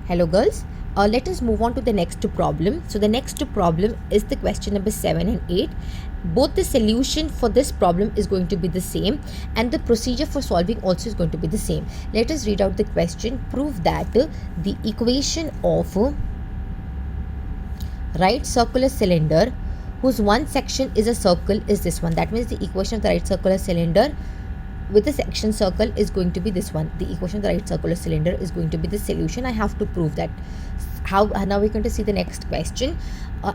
Hello girls, let us move on to the next problem. So the next problem is the question number 7 and 8. Both the solution for this problem is going to be the same and the procedure for solving also is going to be the same. Let us read out the question. Prove that the equation of right circular cylinder whose one section is a circle is this one. That means the equation of the right circular cylinder with the section circle is going to be this one. The equation of the right circular cylinder is going to be the solution. I have to prove that. How now we're going to see the next question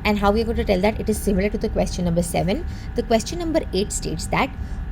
and how we're going to tell that it is similar to the question number 7. The question number 8 states that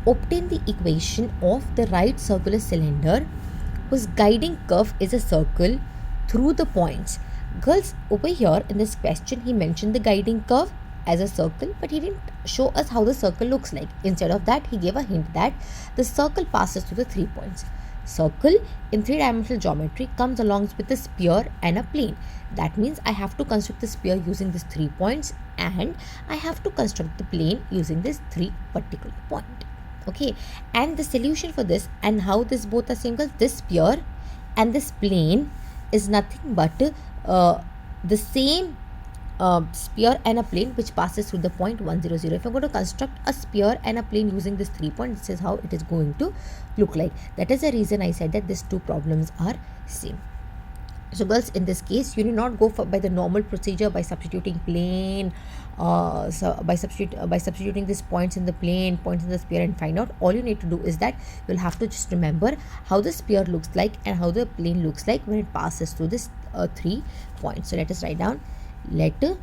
obtain the equation of the right circular cylinder whose guiding curve is a circle through the points. Girls, over here in this question he mentioned the guiding curve as a circle, but he didn't show us how the circle looks like. Instead of that, he gave a hint that the circle passes through the 3 points. Circle in 3-dimensional geometry comes along with a sphere and a plane. That means I have to construct the sphere using these 3 points and I have to construct the plane using this 3 particular point. Okay, and the solution for this and how this both are same, because this sphere and this plane is nothing but the same sphere and a plane which passes through the point 1, 0, 0. If I'm going to construct a sphere and a plane using this 3 points, this is how it is going to look like. That is the reason I said that these two problems are same. So girls, in this case you need not go by the normal procedure by substituting plane, by substituting these points in the plane, points in the sphere and find out. All you need to do is that you'll have to just remember how the sphere looks like and how the plane looks like when it passes through this 3 points. So let us write down. Let the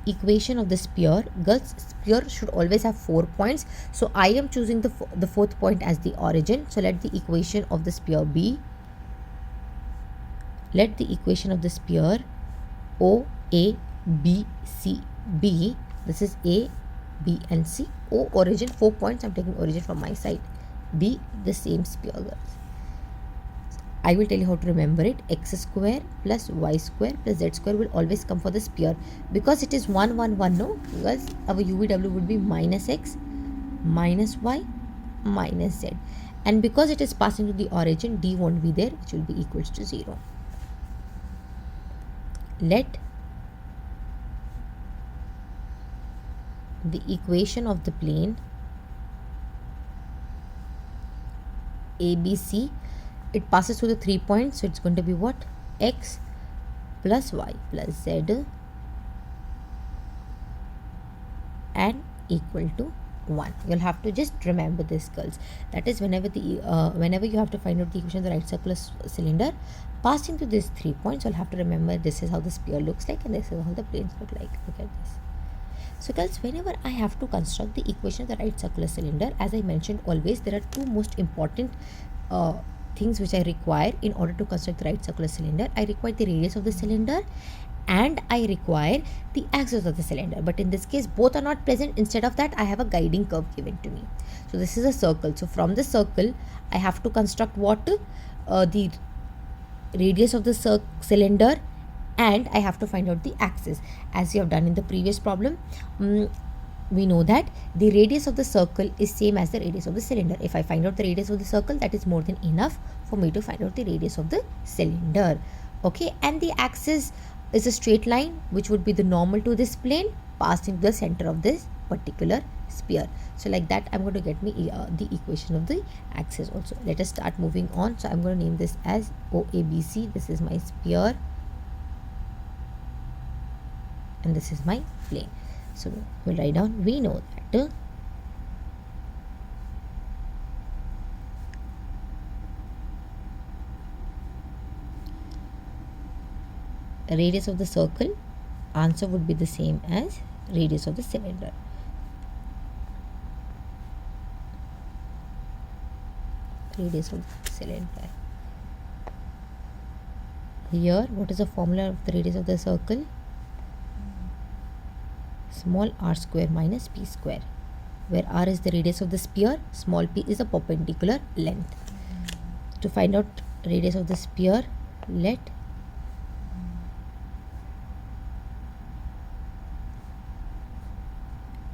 equation of the sphere, girls, sphere should always have 4 points. So I am choosing the 4th point as the origin. So let the equation of the sphere be, let the equation of the sphere O, A, B, C, B. This is A, B and C. O, origin, 4 points. I'm taking origin from my side. B, the same sphere, girls. I will tell you how to remember it. X square plus y square plus z square will always come for the sphere. Because it is 1, 1, 1, no? Because our UVW would be minus x, minus y, minus z. And because it is passing to the origin, d won't be there, which will be equals to 0. Let the equation of the plane ABC, it passes through the 3 points, so it's going to be what? X plus y plus z and equal to 1. You'll have to just remember this, girls. That is whenever you have to find out the equation of the right circular cylinder passing through these 3 points, you'll have to remember this is how the sphere looks like and this is how the planes look like. Look at this. So girls, whenever I have to construct the equation of the right circular cylinder, as I mentioned always, there are two most important things which I require in order to construct the right circular cylinder. I require the radius of the cylinder and I require the axis of the cylinder. But in this case, both are not present. Instead of that, I have a guiding curve given to me. So this is a circle. So from the circle, I have to construct what? The radius of the cylinder and I have to find out the axis. As you have done in the previous problem, we know that the radius of the circle is same as the radius of the cylinder. If I find out the radius of the circle, that is more than enough for me to find out the radius of the cylinder. Okay, and the axis is a straight line which would be the normal to this plane passing the center of this particular sphere. So like that, I'm going to get me the equation of the axis also. Let us start moving on. So I'm going to name this as OABC. This is my sphere and this is my plane. So we'll write down, we know that radius of the circle, answer would be the same as radius of the cylinder. Radius of the cylinder. Here, what is the formula of the radius of the circle? Small r square minus p square, where r is the radius of the sphere, small p is a perpendicular length. To find out radius of the sphere, let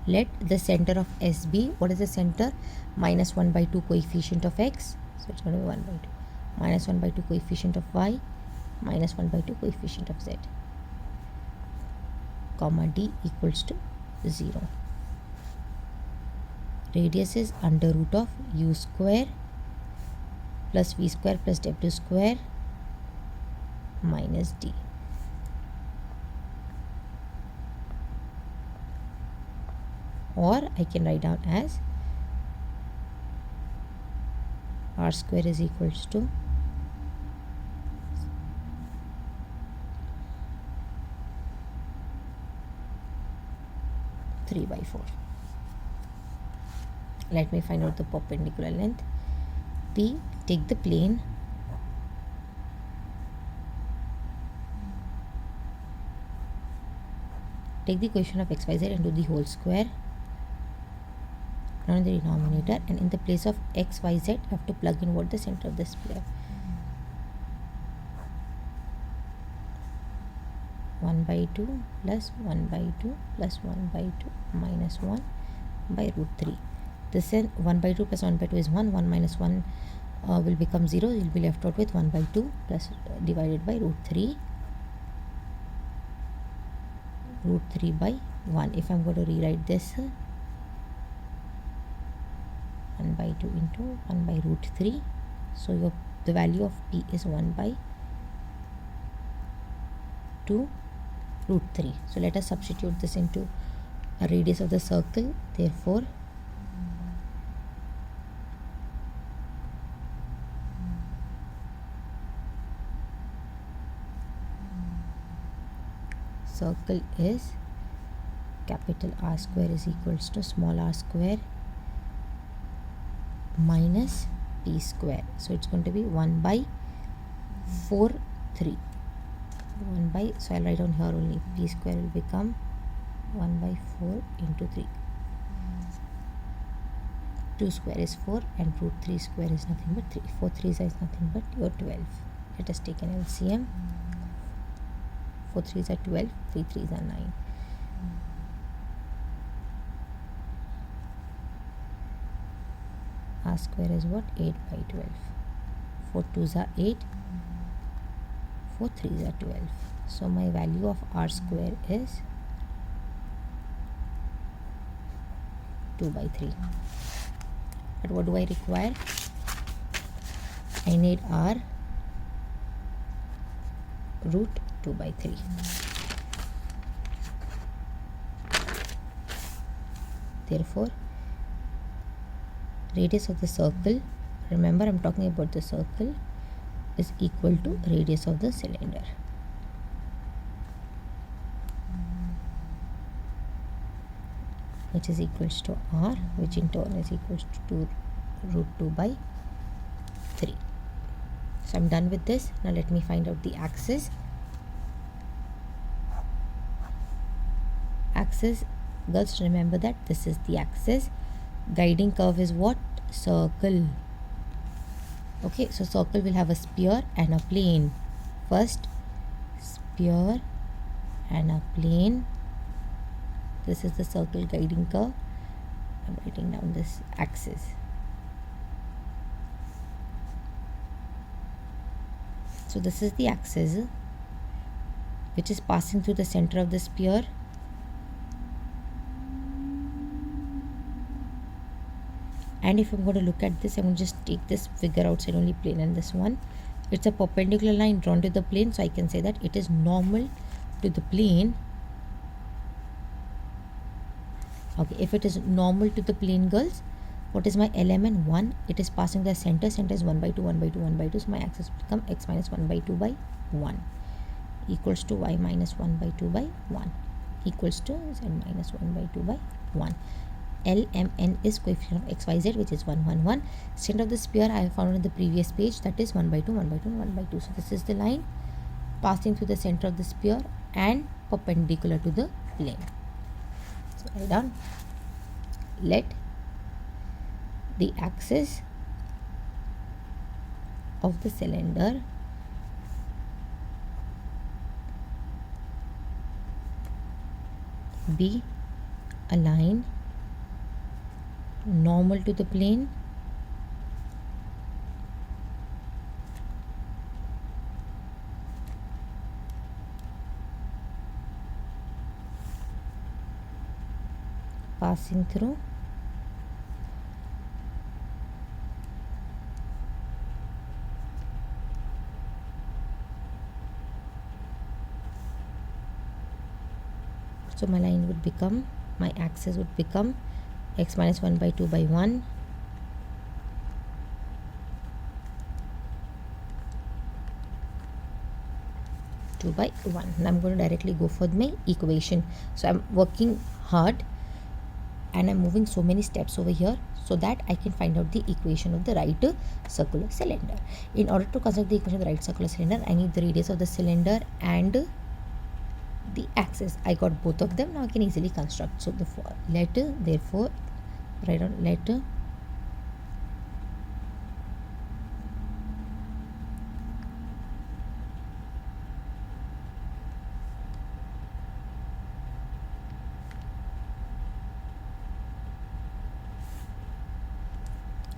the center of S be, what is the center? Minus 1 by 2 coefficient of x, so it's going to be 1 by 2. minus 1 by 2 coefficient of y, minus 1 by 2 coefficient of z, comma d equals to 0. Radius is under root of u square plus v square plus w square minus d. Or I can write down as r square is equals to 3 by 4. Let me find out the perpendicular length. P, take the plane take the equation of xyz into the whole square on the denominator, and in the place of xyz I have to plug in what the center of the sphere. 1 by 2 plus 1 by 2 plus 1 by 2 minus 1 by root 3. This is 1 by 2 plus 1 by 2 is 1. 1 minus 1 will become 0. You will be left out with 1 by 2 plus divided by root 3. Root 3 by 1. If I am going to rewrite this, 1 by 2 into 1 by root 3. So the value of P is 1 by 2 root 3. So let us substitute this into a radius of the circle. Therefore, circle is capital R square is equals to small r square minus p square. So it's going to be 1 by 4 3. 1 by, so I'll write down here only p square will become 1 by 4 into 3. 2 square is 4 and root 3 square is nothing but 3. 4 3s is nothing but your 12. Let us take an LCM. 4 3s are 12, 3 3s are 9. R square is what? 8 by 12. 4 2s are 8, 4 3s are 12. So my value of R square is 2 by 3. But what do I require? I need R root 2 by 3. Therefore, radius of the circle, remember I'm talking about the circle, is equal to radius of the cylinder. Which is equals to R, which in turn is equals to 2 root 2 by 3. So I'm done with this. Now let me find out the axis. Axis, girls, remember that this is the axis. Guiding curve is what? Circle. Okay, so circle will have a sphere and a plane. First, sphere and a plane. This is the circle guiding curve. I'm writing down this axis. So this is the axis which is passing through the center of the sphere. And if I'm going to look at this, I'm going to just take this figure outside only plane and this one. It's a perpendicular line drawn to the plane, so I can say that it is normal to the plane. Okay, if it is normal to the plane, girls, what is my element? 1. It is passing the center. Center is 1 by 2, 1 by 2, 1 by 2. So my axis will become x minus 1 by 2 by 1 equals to y minus 1 by 2 by 1 equals to z minus 1 by 2 by 1. LMN is coefficient of xyz, which is 1 1 1. Center of the sphere I have found in the previous page, that is 1 by 2, 1 by 2, 1 by 2. So this is the line passing through the center of the sphere and perpendicular to the plane. So write down, let the axis of the cylinder be a line normal to the plane passing through. So my line would become, my axis would become x minus 1 by 2 by 1 2 by 1. Now I'm going to directly go for my equation. So I'm working hard and I'm moving so many steps over here so that I can find out the equation of the right circular cylinder. In order to construct the equation of the right circular cylinder, I need the radius of the cylinder and the axis. I got both of them. Now I can easily construct. So therefore write on letter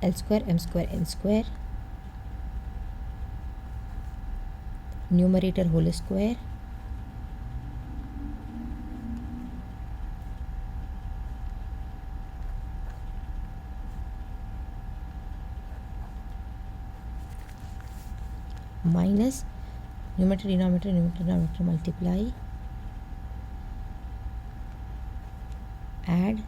L square m square n square, numerator whole square, minus numerator denominator multiply, add,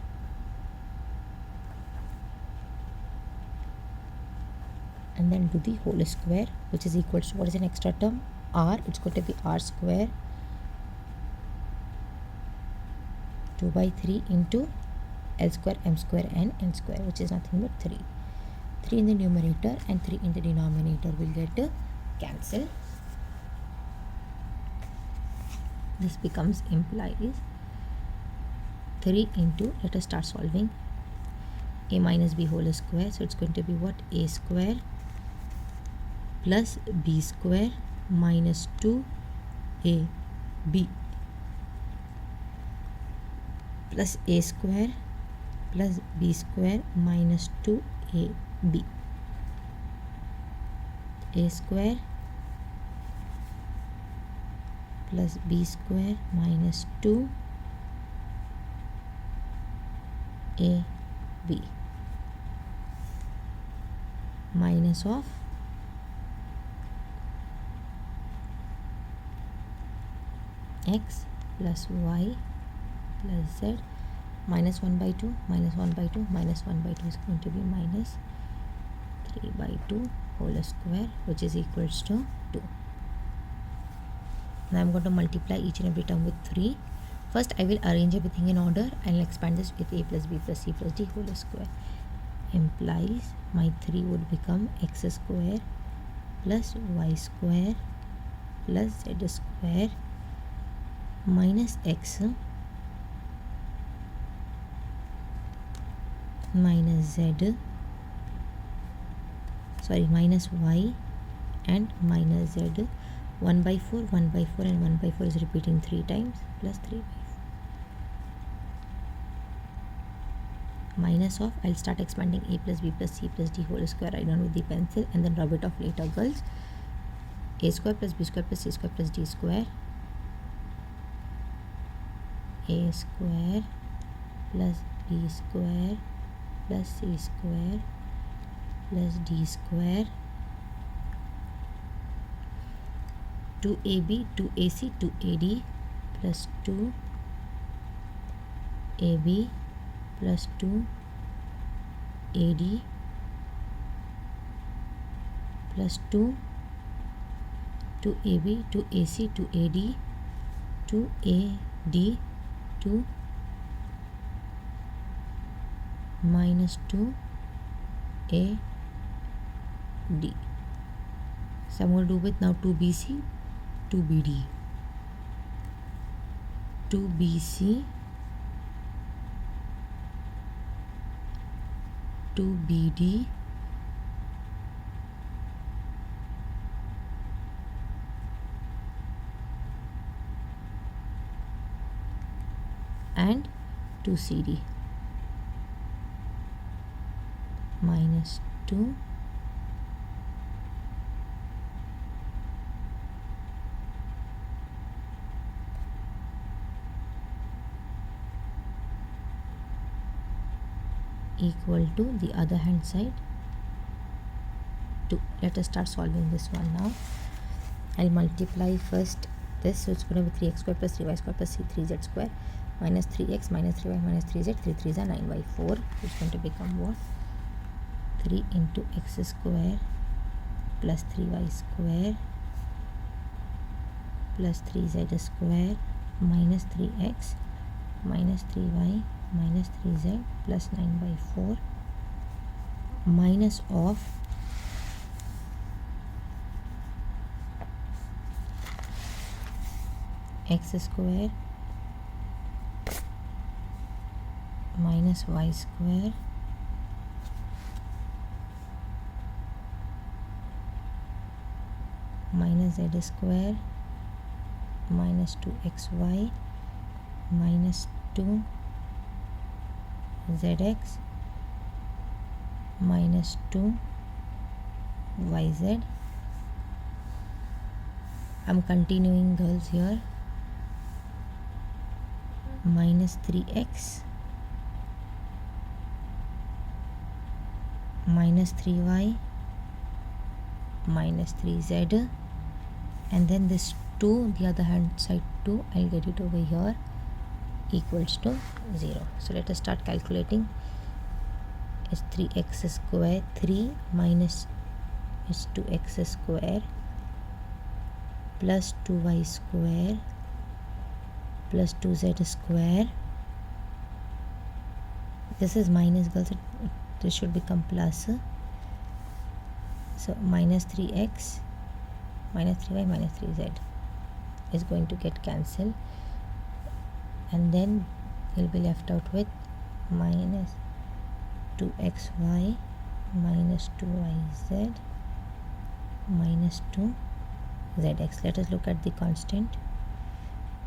and then do the whole square, which is equal to, what is an extra term, r. It's going to be r square 2 by 3 into L square m square and n square, which is nothing but 3. 3 in the numerator and 3 in the denominator will get cancelled. This becomes implies 3 into, let us start solving, a minus b whole square. So it's going to be what, a square plus b square minus 2ab plus a square plus b square minus 2ab, a square plus b square minus 2ab minus of x plus y plus z minus 1 by 2 minus 1 by 2 minus 1 by 2 is going to be minus 3 by 2 whole square, which is equals to 2. Now I'm going to multiply each and every term with 3. First I will arrange everything in order and I'll expand this with a plus b plus c plus d whole square. Implies my 3 would become x square plus y square plus z square minus x minus z, minus y and minus z. 1 by 4, 1 by 4 and 1 by 4 is repeating 3 times, plus 3 by 4. Minus of, I'll start expanding a plus b plus c plus d whole square, write down with the pencil and then rub it off later, girls. A square plus b square plus c square plus d square, a square plus b square plus c square plus d square, 2ab 2ac 2ad plus 2ab plus 2ad plus 2ab 2ac 2ad 2ad 2 minus 2ad. So I'm going to do with now 2bc 2bd, 2bc 2bd and 2cd minus 2 2 equal to the other hand side 2. Let us start solving this one now. I'll multiply first this, so it's going to be 3x square plus 3y square plus 3z square minus 3x minus 3y minus 3z, 3 3s are 9 by 4. It's going to become what? 3 into x square plus 3y square plus 3z square minus 3x minus 3y minus 3z plus 9 by 4 minus of x square minus y square minus z square minus 2xy minus 2zx minus 2yz. I'm continuing, girls, here. Minus 3x minus 3y minus 3z, and then this 2, the other hand side 2, I'll get it over here, equals to 0. So let us start calculating. It's 3x square, 3 minus is 2x square plus 2y square plus 2z square. This is minus, girls, this should become plus. So minus 3x minus 3y minus 3z is going to get cancelled, and then you'll be left out with minus 2xy minus 2yz minus 2zx. Let us look at the constant.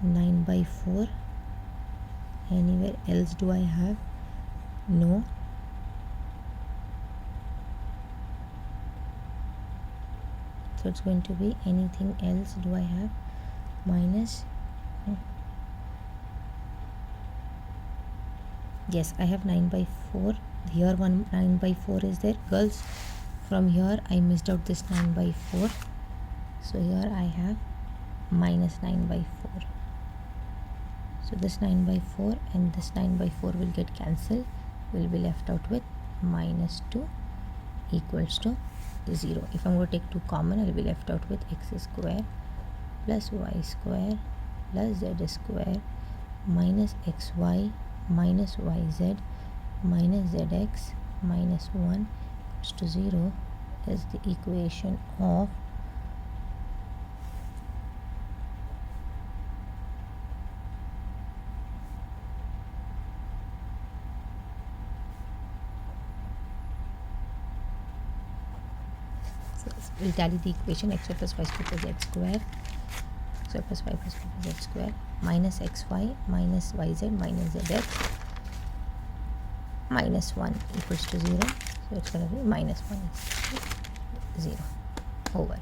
9 by 4. Anywhere else do I have? No. So it's going to be anything else do I have? Minus. Yes, I have 9 by 4. Here 9 by 4 is there. Girls, from here I missed out this 9 by 4. So here I have minus 9 by 4. So this 9 by 4 and this 9 by 4 will get cancelled. We'll be left out with minus 2 equals to 0. If I'm going to take 2 common, I'll be left out with x square plus y square plus z square minus xy minus yz minus zx minus 1 equals to 0 is the equation of we'll tally the equation x square plus y square plus z square, x square plus y plus z square minus xy minus yz minus zx minus 1 equals to 0. So it's going to be minus 1 is 0 over.